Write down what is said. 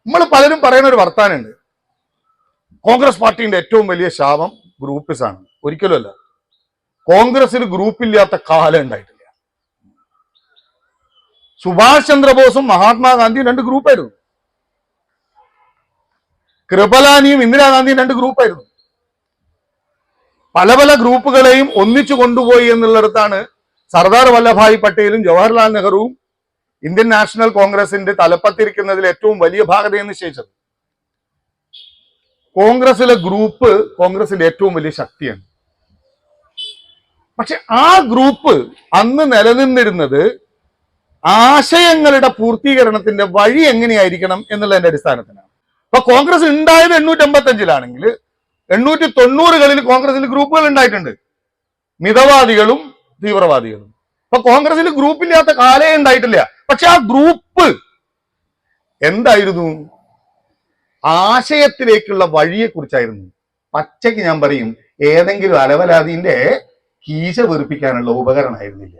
നമ്മൾ പലരും പറയുന്ന ഒരു വർത്താനുണ്ട്, കോൺഗ്രസ് പാർട്ടിന്റെ ഏറ്റവും വലിയ ശാപം ഗ്രൂപ്പിസ് ആണ്. ഒരിക്കലുമല്ല. കോൺഗ്രസിൽ ഗ്രൂപ്പില്ലാത്ത കാലം ഉണ്ടായിട്ടില്ല. സുഭാഷ് ചന്ദ്രബോസും മഹാത്മാഗാന്ധിയും 2 ഗ്രൂപ്പായിരുന്നു. കൃപലാനിയും ഇന്ദിരാഗാന്ധിയും 2 ഗ്രൂപ്പായിരുന്നു. പല പല ഗ്രൂപ്പുകളെയും ഒന്നിച്ചു കൊണ്ടുപോയി എന്നുള്ളിടത്താണ് സർദാർ വല്ലഭായ് പട്ടേലും ജവഹർലാൽ നെഹ്റുവും ഇന്ത്യൻ നാഷണൽ കോൺഗ്രസിന്റെ തലപ്പത്തിരിക്കുന്നതിൽ ഏറ്റവും വലിയ ഭാഗതയെ നിശ്ചയിച്ചത്. കോൺഗ്രസിലെ ഗ്രൂപ്പ് കോൺഗ്രസിന്റെ ഏറ്റവും വലിയ ശക്തിയാണ്. പക്ഷെ ആ ഗ്രൂപ്പ് അന്ന് നിലനിന്നിരുന്നത് ആശയങ്ങളുടെ പൂർത്തീകരണത്തിന്റെ വഴി എങ്ങനെയായിരിക്കണം എന്നുള്ളതിന്റെ അടിസ്ഥാനത്തിലാണ്. അപ്പൊ കോൺഗ്രസ് ഉണ്ടായത് 855-ലാണെങ്കിൽ 890-കളിൽ കോൺഗ്രസിൽ ഗ്രൂപ്പുകൾ ഉണ്ടായിട്ടുണ്ട്, മിതവാദികളും തീവ്രവാദികളും. അപ്പൊ കോൺഗ്രസിൽ ഗ്രൂപ്പില്ലാത്ത കാലേ ഉണ്ടായിട്ടില്ല. പക്ഷെ ആ ഗ്രൂപ്പ് എന്തായിരുന്നു? ആശയത്തിലേക്കുള്ള വഴിയെ കുറിച്ചായിരുന്നു. പച്ചയ്ക്ക് ഞാൻ പറയും, ഏതെങ്കിലും അലവലാതിന്റെ കീശ വെറുപ്പിക്കാനുള്ള ഉപകരണമായിരുന്നില്ല.